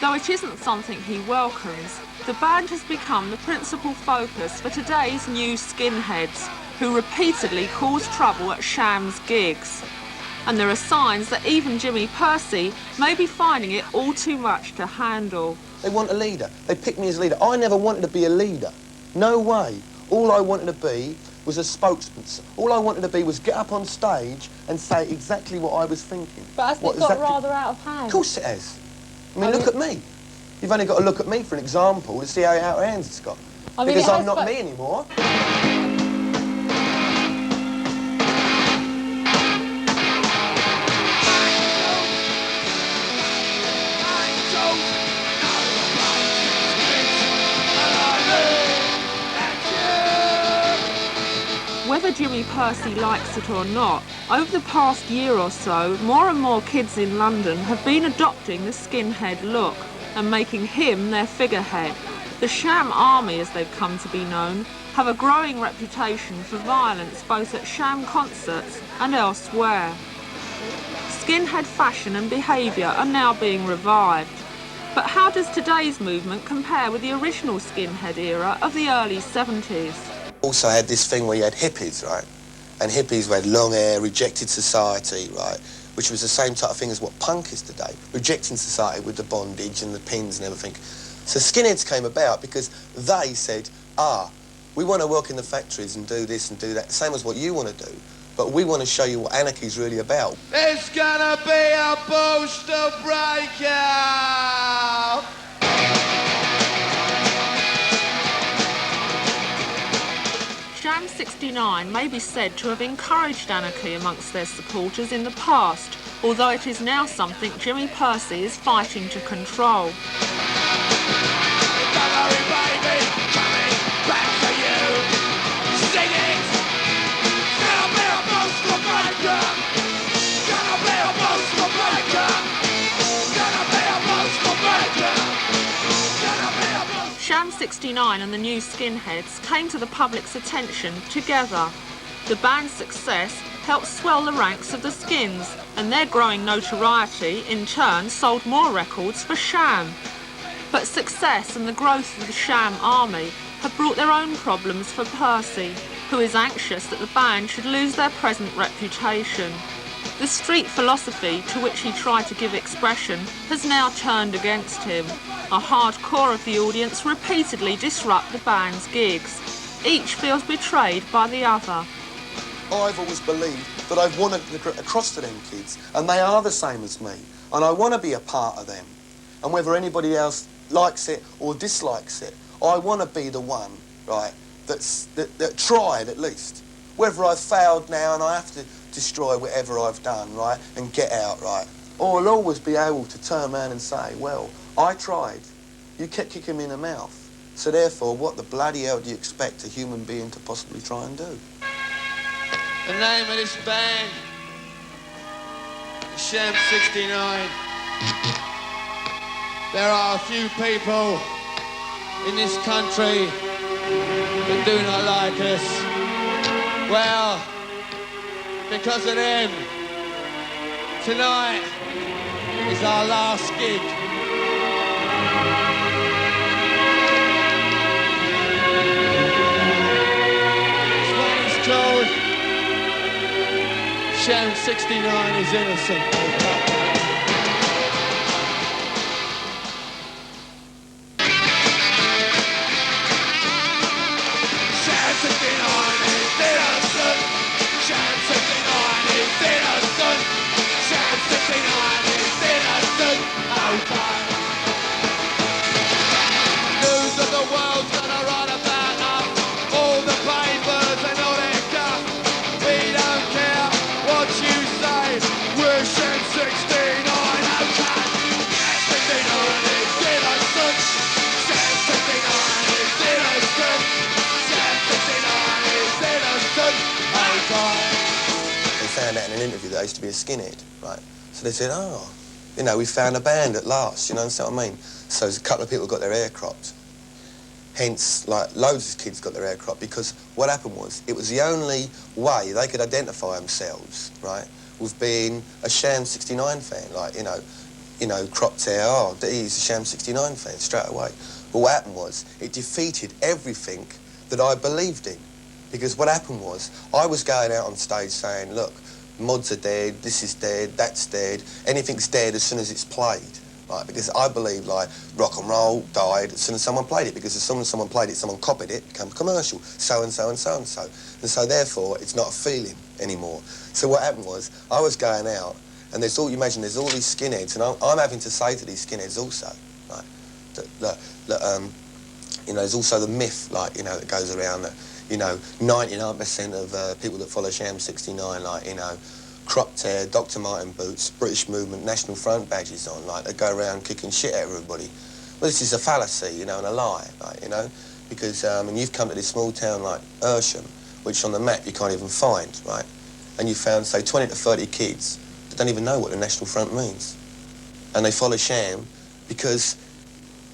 Though it isn't something he welcomes, the band has become the principal focus for today's new skinheads, who repeatedly cause trouble at Sham's gigs. And there are signs that even Jimmy Percy may be finding it all too much to handle. They want a leader. They picked me as leader. I never wanted to be a leader. No way. All I wanted to be was a spokesman. All I wanted to be was get up on stage and say exactly what I was thinking. But hasn't it got rather out of hand? Of course it has. I mean, look at me. You've only got to look at me for an example to see how out of hands it's got. Because I'm not me anymore. Whether Jimmy Percy likes it or not, over the past year or so, more and more kids in London have been adopting the skinhead look and making him their figurehead. The Sham Army, as they've come to be known, have a growing reputation for violence both at Sham concerts and elsewhere. Skinhead fashion and behaviour are now being revived. But how does today's movement compare with the original skinhead era of the early 70s? Also had this thing where you had hippies, right? And hippies who had long hair, rejected society, right? Which was the same type of thing as what punk is today. Rejecting society with the bondage and the pins and everything. So skinheads came about because they said, we want to work in the factories and do this and do that, same as what you want to do, but we want to show you what anarchy's really about. It's gonna be a booster breakout! Sham 69 may be said to have encouraged anarchy amongst their supporters in the past, although it is now something Jimmy Percy is fighting to control. Sham 69 and the new skinheads came to the public's attention together. The band's success helped swell the ranks of the Skins, and their growing notoriety in turn sold more records for Sham. But success and the growth of the Sham Army have brought their own problems for Percy, who is anxious that the band should lose their present reputation. The street philosophy to which he tried to give expression has now turned against him. A hardcore of the audience repeatedly disrupt the band's gigs. Each feels betrayed by the other. I've always believed that I've wanted to get across to them kids, and they are the same as me, and I want to be a part of them. And whether anybody else likes it or dislikes it, I want to be the one, right, that tried at least. Whether I've failed now and I have to destroy whatever I've done, right, and get out, right, or I'll always be able to turn around and say, well, I tried. You kept kicking me in the mouth. So therefore, what the bloody hell do you expect a human being to possibly try and do? The name of this band, Sham 69. There are a few people in this country that do not like us. Well, because of them, tonight is our last gig. This one is called Sham 69 is Innocent. Found out in an interview that I used to be a skinhead, right? So they said, oh, you know, we found a band at last, you know, understand what I mean? So a couple of people got their hair cropped. Hence, like, loads of kids got their hair cropped because what happened was, it was the only way they could identify themselves, right, with being a Sham 69 fan, like, you know, you know, cropped hair, oh, he's a Sham 69 fan straight away. But what happened was, it defeated everything that I believed in. Because what happened was, I was going out on stage saying, look, mods are dead, this is dead, that's dead, anything's dead as soon as it's played. Right? Because I believe, like, rock and roll died as soon as someone played it, because as soon as someone played it, someone copied it, it became commercial, so-and-so and so-and-so. And so, therefore, it's not a feeling anymore. So what happened was, I was going out, and there's all, you imagine, there's all these skinheads, and I'm having to say to these skinheads also, right, that you know, there's also the myth, like, you know, that goes around that, you know, 99% of people that follow Sham 69, like, you know, cropped hair, Dr. Martin boots, British Movement, National Front badges on, like, they go around kicking shit at everybody. Well, this is a fallacy, you know, and a lie, like, you know, because, and you've come to this small town like Sham, which on the map you can't even find, right, and you found, say, 20 to 30 kids that don't even know what the National Front means. And they follow Sham because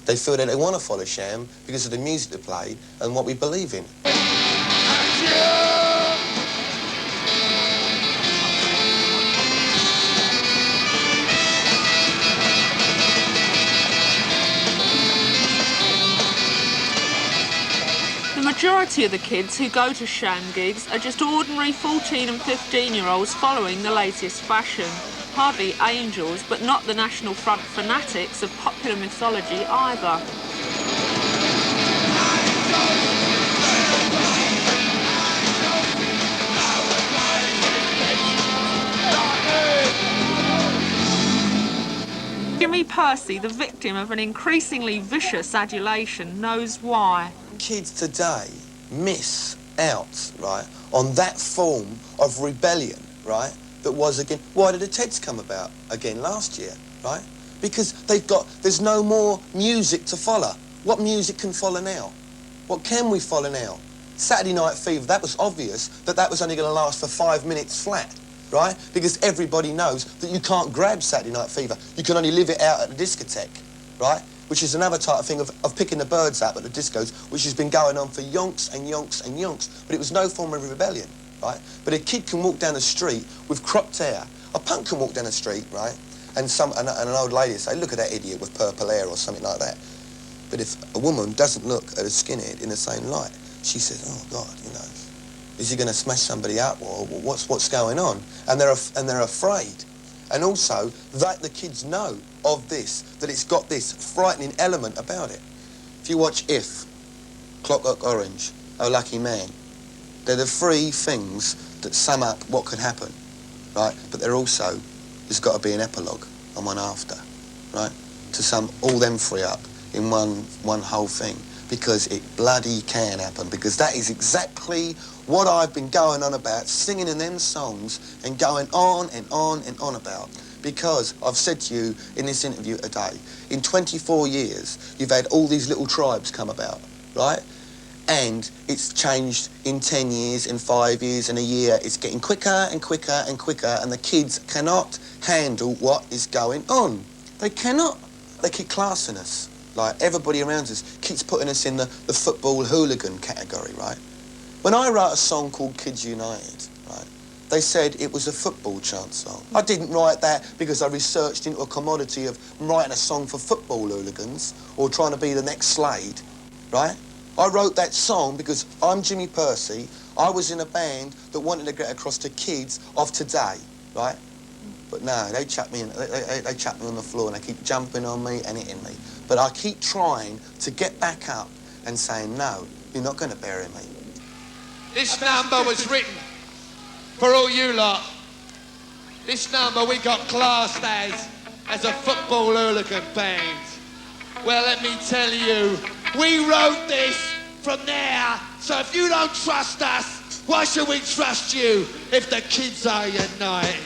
they feel that they want to follow Sham because of the music they play and what we believe in. The majority of the kids who go to Sham gigs are just ordinary 14 and 15-year-olds following the latest fashion. Hardly angels, but not the National Front fanatics of popular mythology either. Jimmy Percy, the victim of an increasingly vicious adulation, knows why. Kids today miss out, right, on that form of rebellion, right, that was again. Why did the TEDs come about again last year, right? Because there's no more music to follow. What music can follow now? What can we follow now? Saturday Night Fever, that was obvious that was only going to last for 5 minutes flat, right? Because everybody knows that you can't grab Saturday Night Fever. You can only live it out at the discotheque, right? Which is another type of thing of picking the birds up at the discos, which has been going on for yonks and yonks and yonks. But it was no form of rebellion, right? But a kid can walk down the street with cropped hair. A punk can walk down the street, right? And an old lady say, look at that idiot with purple hair or something like that. But if a woman doesn't look at a skinhead in the same light, she says, oh God, you know, is he going to smash somebody up or what's going on? And they're afraid. And also, that the kids know of this, that it's got this frightening element about it. If you watch If, Clockwork Orange, Oh Lucky Man, they're the three things that sum up what could happen, right? But they're also, there's got to be an epilogue and one after, right? To sum all them three up in one whole thing, because it bloody can happen, because that is exactly what I've been going on about, singing in them songs and going on and on and on about. Because I've said to you in this interview today, in 24 years, you've had all these little tribes come about, right? And it's changed in 10 years, in 5 years, in a year. It's getting quicker and quicker and quicker, and the kids cannot handle what is going on. They cannot. They keep classing us. Like, everybody around us keeps putting us in the football hooligan category, right? When I wrote a song called Kids United, right, they said it was a football chant song. I didn't write that because I researched into a commodity of writing a song for football hooligans or trying to be the next Slade, right? I wrote that song because I'm Jimmy Percy. I was in a band that wanted to get across to kids of today, right? But no, they chuck me they chuck me on the floor and they keep jumping on me and hitting me. But I keep trying to get back up and saying, no, you're not going to bury me. This number was written for all you lot. This number we got classed as a football hooligan band. Well, let me tell you, we wrote this from there. So if you don't trust us, why should we trust you if the kids are united?